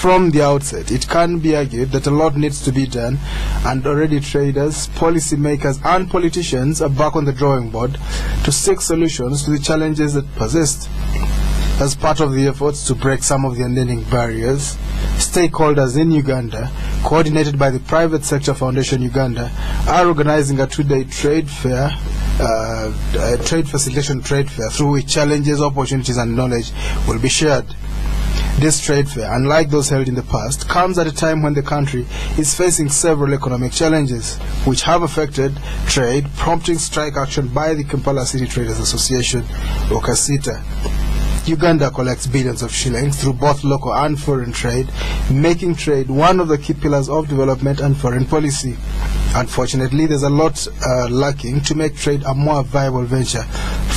From the outset, it can be argued that a lot needs to be done, and already traders, policymakers and politicians are back on the drawing board to seek solutions to the challenges that persist. As part of the efforts to break some of the unending barriers, stakeholders in Uganda, coordinated by the Private Sector Foundation Uganda, are organizing a two-day trade fair, trade facilitation trade fair, through which challenges, opportunities and knowledge will be shared. This trade fair, unlike those held in the past, comes at a time when the country is facing several economic challenges which have affected trade, prompting strike action by the Kampala City Traders Association, or CACITA. Uganda collects billions of shillings through both local and foreign trade, making trade one of the key pillars of development and foreign policy. Unfortunately, there's a lot lacking to make trade a more viable venture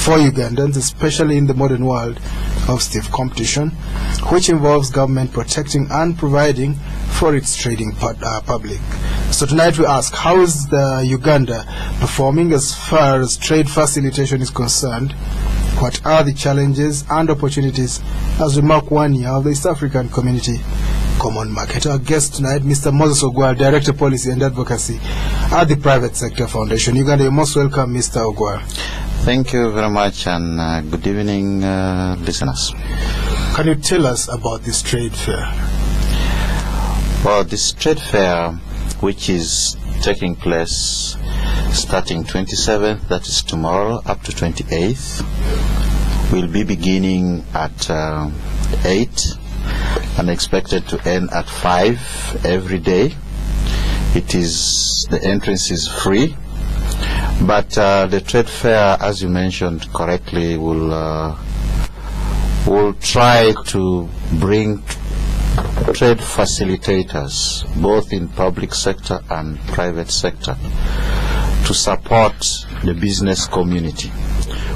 for Ugandans, especially in the modern world of stiff competition, which involves government protecting and providing for its trading public. So tonight we ask, how is the Uganda performing as far as trade facilitation is concerned? What are the challenges and opportunities as we mark 1 year of the East African Community Common Market? Our guest tonight, Mr. Moses Ogwal, Director Policy and Advocacy at the Private Sector Foundation Uganda. You're most welcome, Mr. Ogwal. Thank you very much, and good evening, listeners. Can you tell us about this trade fair? Well, this trade fair, which is taking place starting 27th, that is tomorrow, up to 28th, will be beginning at 8 and expected to end at 5 every day. The entrance is free, but the trade fair, as you mentioned correctly, will try to bring trade facilitators, both in public sector and private sector, to support the business community.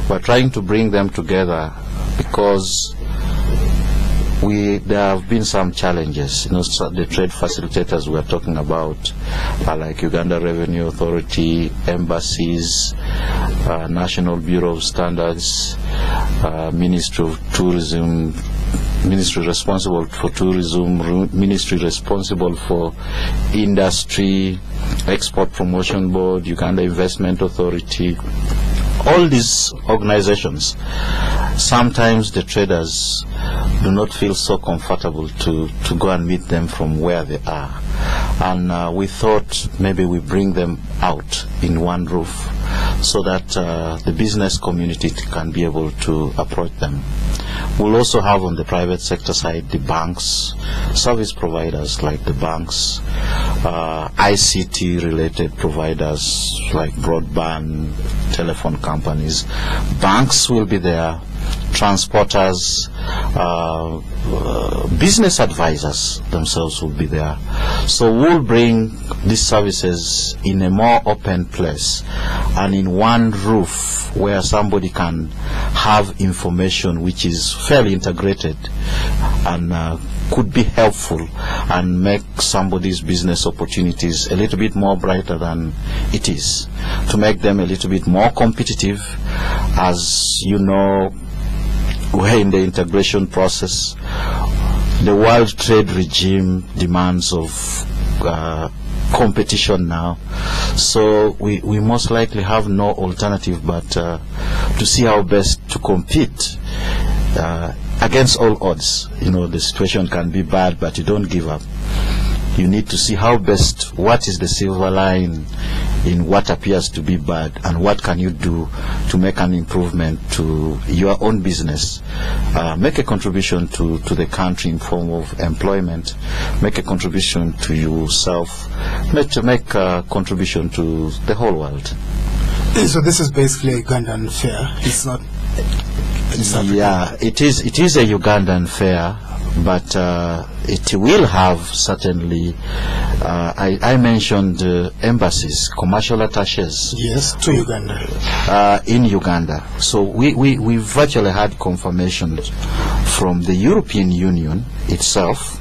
We're trying to bring them together because there have been some challenges. The trade facilitators we're talking about are like Uganda Revenue Authority, embassies, National Bureau of Standards, Ministry of Tourism, Ministry responsible for tourism, Ministry responsible for industry, Export Promotion Board, Uganda Investment Authority. All these organizations, sometimes the traders do not feel so comfortable to go and meet them from where they are. And we thought maybe we bring them out in one roof so that the business community can be able to approach them. We'll also have on the private sector side the banks, service providers like the banks, ICT related providers like broadband, telephone companies. Banks will be there, transporters, business advisors themselves will be there. So we'll bring these services in a more open place and in one roof where somebody can have information which is fairly integrated and could be helpful and make somebody's business opportunities a little bit more brighter than it is, to make them a little bit more competitive. As you know, we're in the integration process. The world trade regime demands of competition now, so we most likely have no alternative but to see how best to compete against all odds. The situation can be bad, but you don't give up. You need to see how best, what is the silver line in what appears to be bad, and what can you do to make an improvement to your own business, make a contribution to the country in form of employment, make a contribution to yourself, make a contribution to the whole world. So this is basically a Ugandan fair. It's not. Yeah, it is a Ugandan fair, but it will have certainly, I mentioned embassies, commercial attaches. Yes, to Uganda. In Uganda. So we virtually had confirmation from the European Union itself.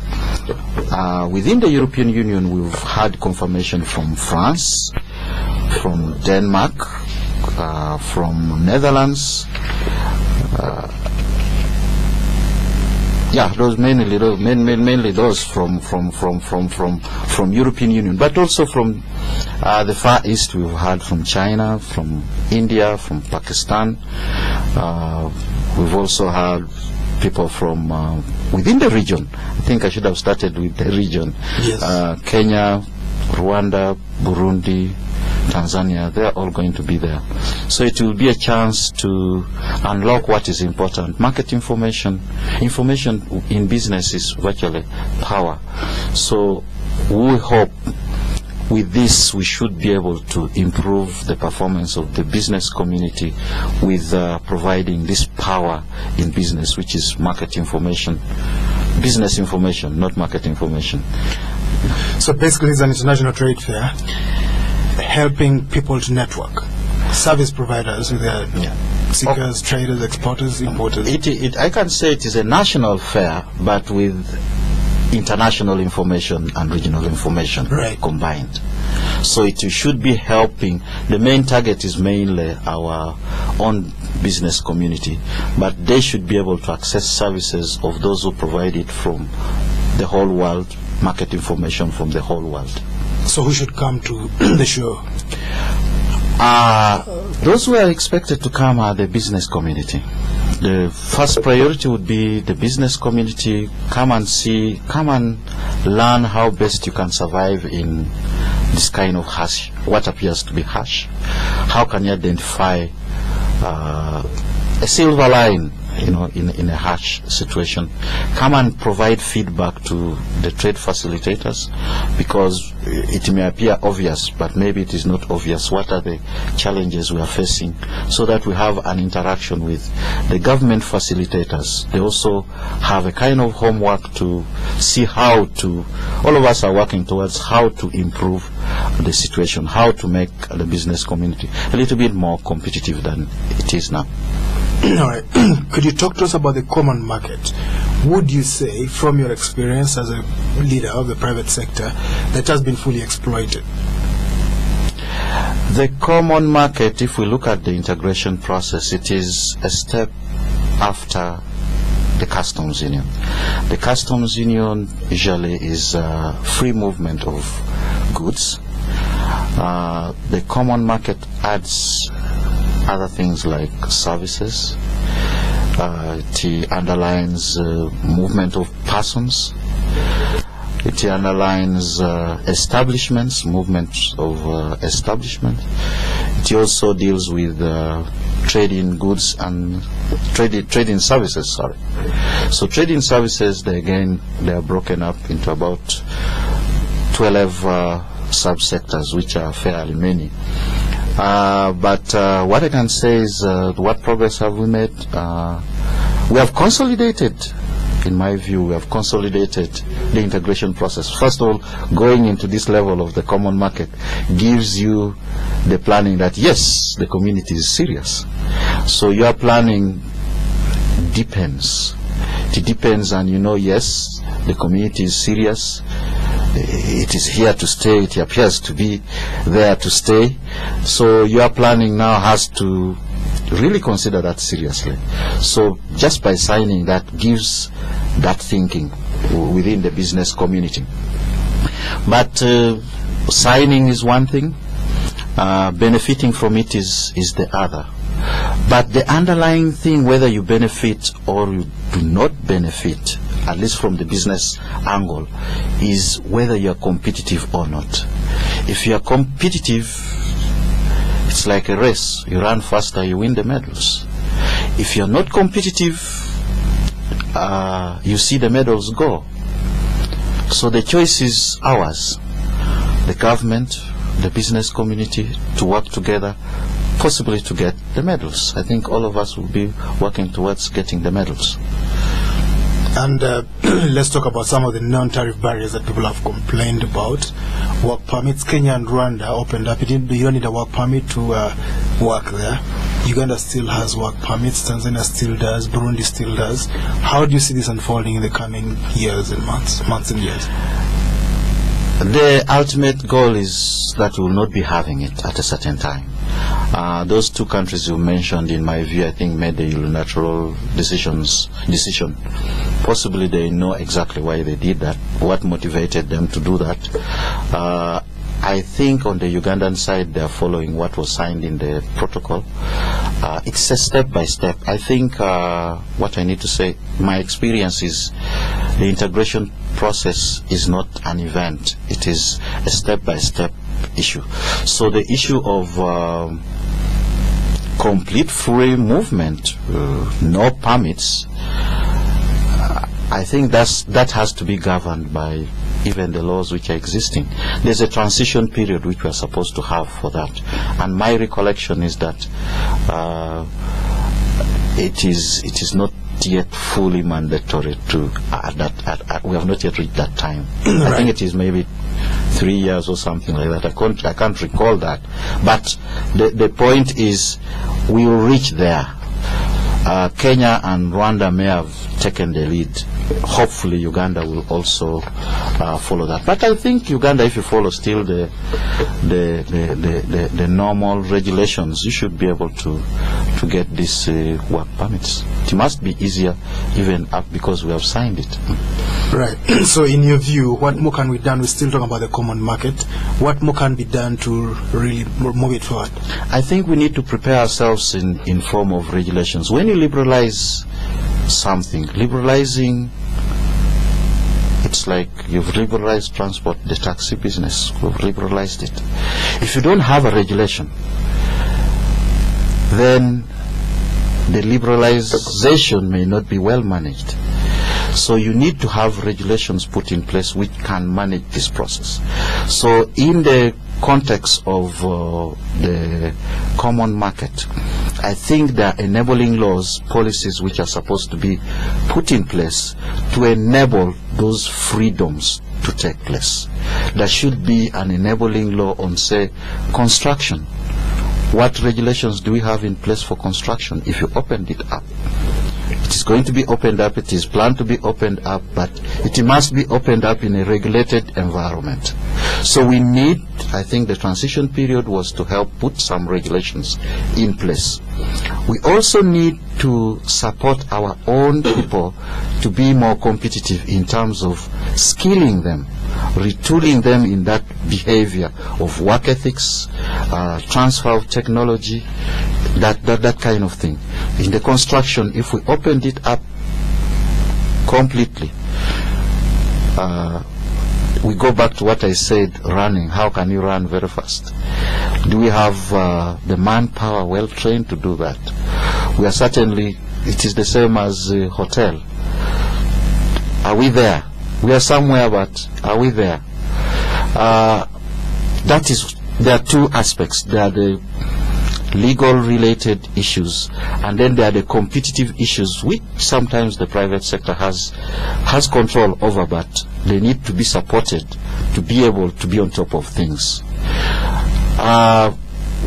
Within the European Union, we've had confirmation from France, from Denmark, from Netherlands, Yeah, those mainly those from European Union, but also from the Far East. We've had from China, from India, from Pakistan. We've also had people from within the region. I think I should have started with the region. Yes. Kenya, Rwanda, Burundi, Tanzania, they're all going to be there. So it will be a chance to unlock what is important. Market information. Information in business is virtually power. So we hope with this we should be able to improve the performance of the business community with providing this power in business, which is market information. Business information, not market information. So basically it's an international trade fair helping people to network. Service providers with their seekers, traders, exporters, importers. I can say it is a national fair, but with international information and regional information combined. So it should be helping. The main target is mainly our own business community, but they should be able to access services of those who provide it from the whole world, market information from the whole world. So who should come to the show? Those who are expected to come are the business community. The first priority would be the business community. Come and see, come and learn how best you can survive in this kind of harsh, what appears to be harsh. How can you identify a silver line, in a harsh situation? Come and provide feedback to the trade facilitators, because it may appear obvious, but maybe it is not obvious. What are the challenges we are facing, so that we have an interaction with the government facilitators. They also have a kind of homework to see how to, all of us are working towards how to improve the situation, how to make the business community a little bit more competitive than it is now. All right. Could you talk to us about the common market? Would you say, from your experience as a leader of the private sector, that has been fully exploited? The common market, if we look at the integration process, it is a step after the customs union. The customs union usually is free movement of goods. The common market adds other things like services. It underlines movement of persons. It underlines establishments, movements of establishment. It also deals with trading goods and trading services. Sorry. So trading services, they are broken up into about 12 subsectors, which are fairly many. But what I can say is, what progress have we made? We have consolidated, in my view, we have consolidated the integration process. First of all, going into this level of the common market gives you the planning that, yes, the community is serious. So your planning depends. It depends, and yes, the community is serious. It is here to stay. It appears to be there to stay. So your planning now has to really consider that seriously. So just by signing that gives that thinking within the business community. But signing is one thing. Benefiting from it is the other. But the underlying thing, whether you benefit or you do not benefit, at least from the business angle, is whether you are competitive or not. If you are competitive, it's like a race. You run faster, you win the medals. If you are not competitive, you see the medals go. So the choice is ours, the government, the business community, to work together, possibly to get the medals. I think all of us will be working towards getting the medals. And let's talk about some of the non-tariff barriers that people have complained about. Work permits. Kenya and Rwanda opened up. You don't need a work permit to work there. Uganda still has work permits. Tanzania still does. Burundi still does. How do you see this unfolding in the coming years and months and years? The ultimate goal is that we will not be having it at a certain time. Those two countries you mentioned, in my view, I think made the unilateral decision. Possibly they know exactly why they did that, what motivated them to do that. I think on the Ugandan side they are following what was signed in the protocol. It's a step by step. I think what I need to say, my experience is the integration process is not an event. It is a step by step issue. So the issue of complete free movement, no permits, I think that has to be governed by even the laws which are existing. There's a transition period which we are supposed to have for that, and my recollection is that it is not yet fully mandatory to we have not yet reached that time. I think it is maybe 3 years or something like that. I can't recall that, but the point is we will reach there. Kenya and Rwanda may have taken the lead. Hopefully Uganda will also follow that. But I think Uganda, if you follow still the normal regulations, you should be able to get these work permits. It must be easier even up because we have signed it. Right. So in your view, what more can be done? We're still talking about the common market. What more can be done to really move it forward? I think we need to prepare ourselves in form of regulations. When you liberalize something, liberalizing, it's like you've liberalized transport, the taxi business, we've liberalized it. If you don't have a regulation, then the liberalization may not be well managed. So you need to have regulations put in place which can manage this process. So in the context of the common market, I think there are enabling laws, policies which are supposed to be put in place to enable those freedoms to take place. There should be an enabling law on, say, construction. What regulations do we have in place for construction? If you opened it up, it is going to be opened up, it is planned to be opened up, but it must be opened up in a regulated environment. So we need, I think the transition period was to help put some regulations in place. We also need to support our own people to be more competitive in terms of skilling them, retooling them in that behavior of work ethics, transfer of technology, that kind of thing. In the construction, if we opened it up completely, we go back to what I said, running. How can you run very fast? Do we have the manpower well trained to do that? We are certainly, it is the same as a hotel. Are we there? We are somewhere, but are we there? There are two aspects. There are the legal related issues, and then there are the competitive issues which sometimes the private sector has control over, but they need to be supported to be able to be on top of things.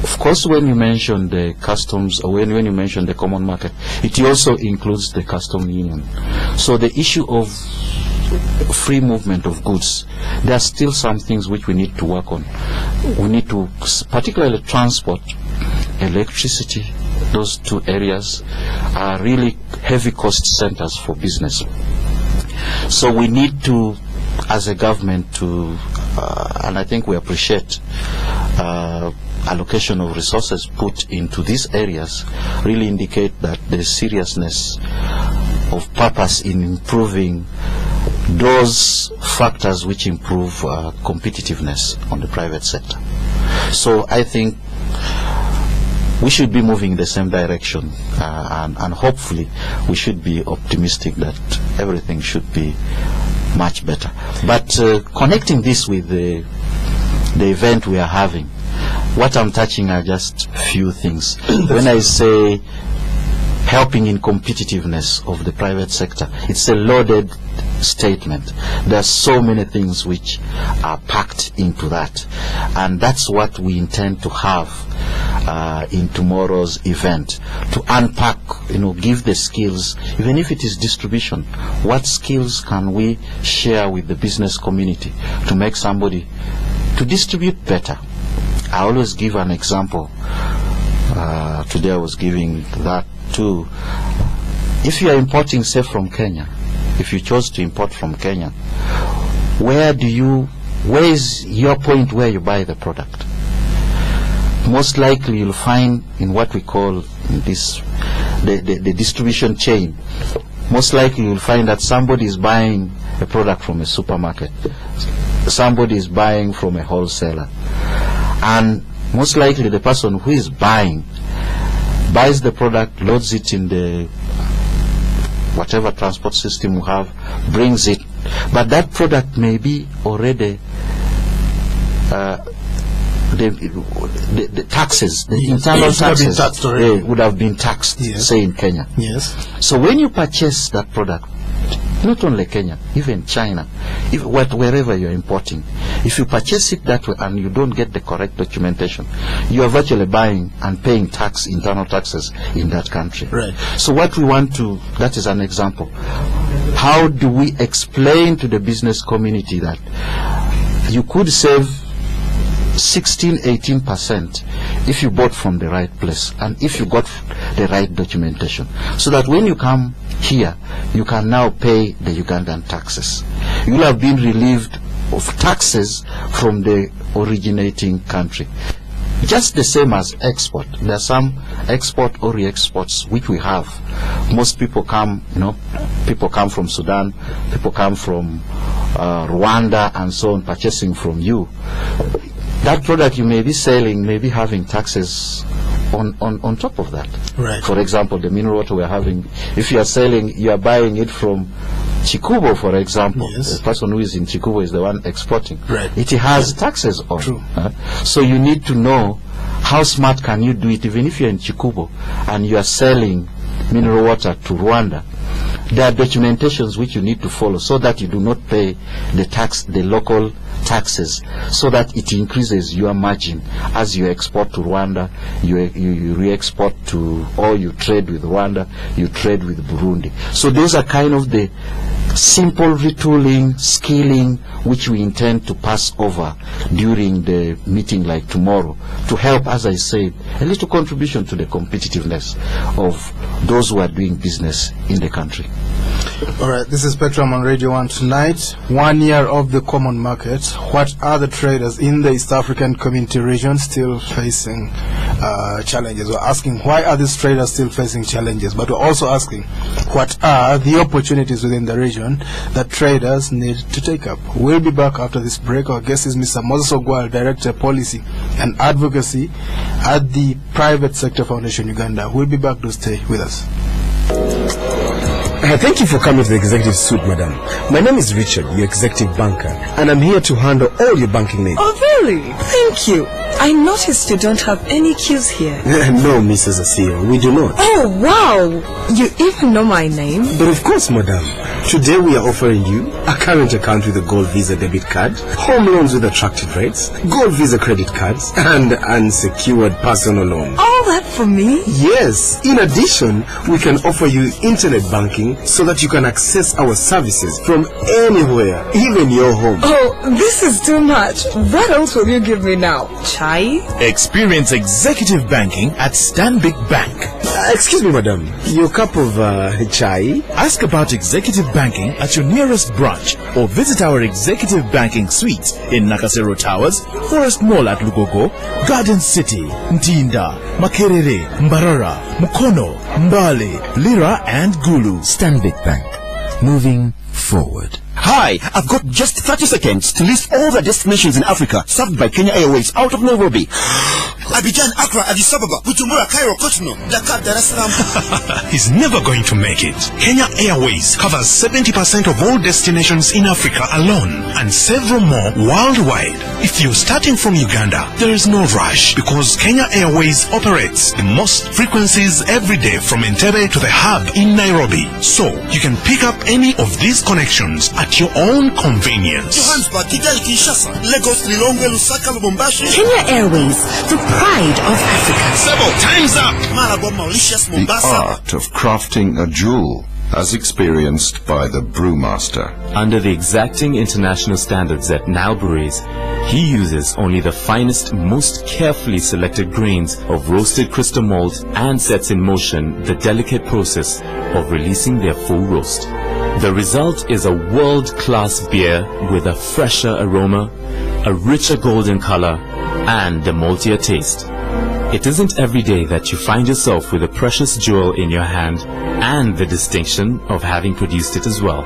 Of course, when you mention the customs, or when you mention the common market, it also includes the custom union. So the issue of free movement of goods, there are still some things which we need to work on. We need to, particularly transport, electricity, those two areas are really heavy cost centers for business. So we need to, as a government, to, and I think we appreciate allocation of resources put into these areas, really indicate that the seriousness of purpose in improving those factors which improve competitiveness on the private sector. So I think we should be moving in the same direction, and hopefully we should be optimistic that everything should be much better. But connecting this with the event we are having, what I'm touching are just few things. When I say helping in competitiveness of the private sector, it's a loaded statement. There are so many things which are packed into that, and that's what we intend to have in tomorrow's event, to unpack, give the skills, even if it is distribution. What skills can we share with the business community to make somebody to distribute better? I always give an example. Today I was giving that too. If you are importing, say, from Kenya, if you chose to import from Kenya, where is your point where you buy the product? Most likely you'll find in what we call the distribution chain. Most likely you'll find that somebody is buying a product from a supermarket, somebody is buying from a wholesaler, and most likely the person who is buying buys the product, loads it in the whatever transport system we have, brings it, but that product may be already the taxes, the internal taxes would have been taxed, yes, say in Kenya. Yes. So when you purchase that product, not only Kenya, even China, wherever you're importing, if you purchase it that way and you don't get the correct documentation, you are virtually buying and paying tax, internal taxes in that country. Right. So what we want to, that is an example. How do we explain to the business community that you could save 16-18% if you bought from the right place and if you got the right documentation, so that when you come here you can now pay the Ugandan taxes. You will have been relieved of taxes from the originating country. Just the same as export. There are some export or re-exports which we have. Most people come, people come from Sudan, people come from Rwanda and so on, purchasing from you. That product you may be selling may be having taxes on top of that. Right. For example, the mineral water we're having, if you are selling, you are buying it from Chikubo, for example. Yes. The person who is in Chikubo is the one exporting. Right. It has taxes on. True. So you need to know how smart can you do it, even if you're in Chikubo and you are selling mineral water to Rwanda. There are documentations which you need to follow so that you do not pay the local taxes, so that it increases your margin as you export to Rwanda, you re-export to, or you trade with Rwanda, you trade with Burundi. So those are kind of the simple retooling, skilling, which we intend to pass over during the meeting like tomorrow, to help, as I said, a little contribution to the competitiveness of those who are doing business in the country. All right, this is Spectrum on Radio 1 tonight. 1 year of the common market. What are the traders in the East African Community region still facing challenges? We're asking, why are these traders still facing challenges? But we're also asking, what are the opportunities within the region that traders need to take up? We'll be back after this break. Our guest is Mr. Moses Ogwal, Director Policy and Advocacy at the Private Sector Foundation Uganda. We'll be back, to stay with us. Thank you for coming to the executive suite, madam. My name is Richard, your executive banker, and I'm here to handle all your banking needs. Oh, really? Thank you. I noticed you don't have any queues here. No, Mrs. Asio, we do not. Oh, wow. You even know my name? But of course, madam. Today we are offering you a current account with a Gold Visa debit card, home loans with attractive rates, Gold Visa credit cards, and unsecured personal loan. All that for me? Yes. In addition, we can offer you internet banking so that you can access our services from anywhere, even your home. Oh, this is too much. What else will you give me now? Chai? Experience executive banking at Stanbic Bank. Excuse me, madam. Your cup of chai? Ask about executive banking at your nearest branch or visit our executive banking suites in Nakasero Towers, Forest Mall at Lugogo, Garden City, Ntinda, Makerere, Mbarara, Mukono, Mbale, Lira and Gulu. Stanbic Bank. Moving forward. Hi, I've got just 30 seconds to list all the destinations in Africa served by Kenya Airways out of Nairobi. Abidjan, Accra, Addis Ababa, Bujumbura, Cairo, Cotonou, Dakar, Dar es Salaam. He's never going to make it. Kenya Airways covers 70% of all destinations in Africa alone and several more worldwide. If you're starting from Uganda, there is no rush because Kenya Airways operates the most frequencies every day from Entebbe to the hub in Nairobi. So you can pick up any of these connections at your own convenience. Johannesburg, Kigali, Kinshasa, Lagos, Lilongwe, Lusaka, Lubumbashi. Kenya Airways, the pride of Africa. Sebo, time's up. Malabo, Mauritius, The Mombasa. art of crafting a jewel as experienced by the brewmaster. Under the exacting international standards at Nile Breweries, he uses only the finest, most carefully selected grains of roasted crystal malt and sets in motion the delicate process of releasing their full roast. The result is a world-class beer with a fresher aroma, a richer golden color, and a maltier taste. It isn't every day that you find yourself with a precious jewel in your hand and the distinction of having produced it as well.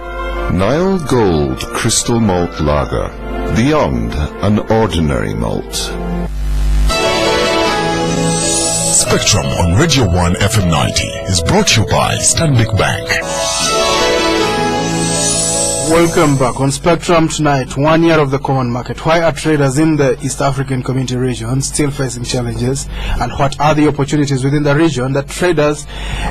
Nile Gold Crystal Malt Lager, beyond an ordinary malt. Spectrum on Radio 1 FM 90 is brought to you by Stanbic Bank. Welcome back on Spectrum tonight. 1 year of the common market. Why are traders in the East African community region still facing challenges, and what are the opportunities within the region that traders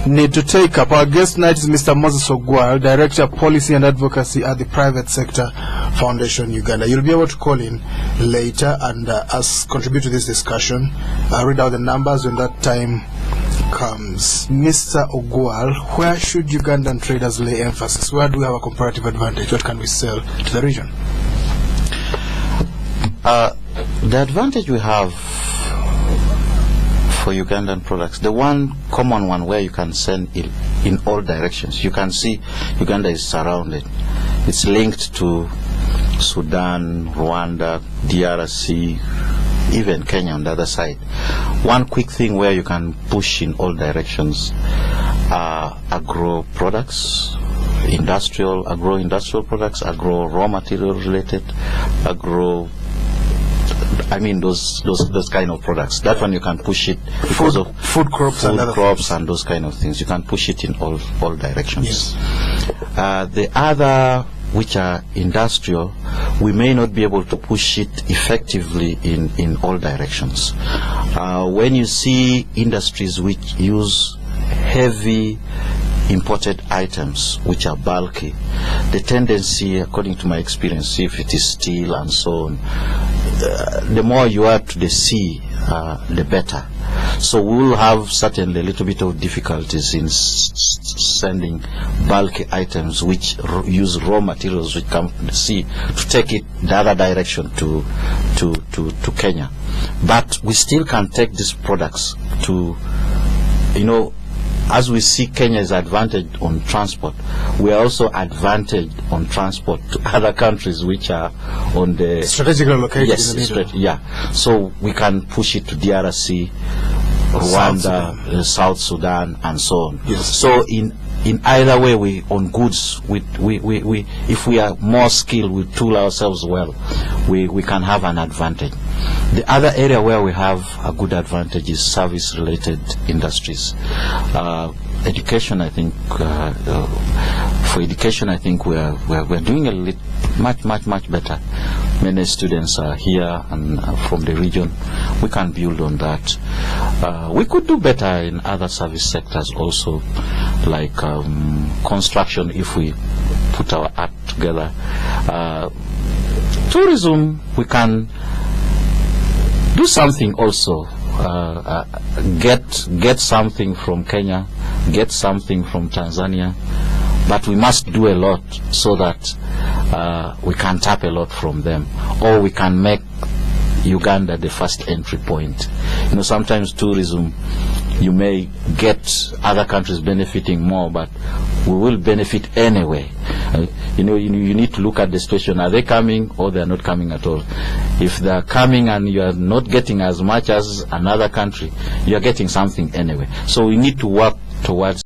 need to take up? Our guest tonight is Mr. Moses Ogwal, Director of Policy and Advocacy at the Private Sector Foundation Uganda. You'll be able to call in later and contribute to this discussion. I'll read out the numbers when that time comes. Mr. Ogwal, where should Ugandan traders lay emphasis? Where do we have a comparative advantage? What can we sell to the region? The advantage we have for Ugandan products, the one common one where you can send it in all directions. You can see Uganda is surrounded. It's linked to Sudan, Rwanda, DRC, even Kenya on the other side. One quick thing where you can push in all directions are agro products, agro-industrial products, agro raw material related, those kind of products. That one you can push it because of food crops and those kind of things. You can push it in all directions. Yes. The other, which are industrial, we may not be able to push it effectively in all directions. When you see industries which use heavy imported items which are bulky, the tendency, according to my experience, if it is steel and so on, the more you add to the sea, the better. So we will have certainly a little bit of difficulties in sending bulky items which use raw materials which come from the sea to take it the other direction to Kenya. But we still can take these products to, as we see Kenya's advantage on transport, we are also advantaged on transport to other countries which are on the strategically located. Yes, so we can push it to DRC, Rwanda, South Sudan, and so on. Yes. So in either way, we on goods, we if we are more skilled, we tool ourselves well, we can have an advantage. The other area where we have a good advantage is service-related industries. Education, I think, for education, I think we're doing much better. Many students are here and from the region. We can build on that. We could do better in other service sectors also, like construction, if we put our act together. Tourism, we can do something also. Get something from Kenya, get something from Tanzania, but we must do a lot so that we can tap a lot from them, or we can make Uganda the first entry point. Sometimes tourism, you may get other countries benefiting more, but we will benefit anyway. You need to look at the situation. Are they coming or they are not coming at all? If they are coming and you are not getting as much as another country, you are getting something anyway. So we need to work towards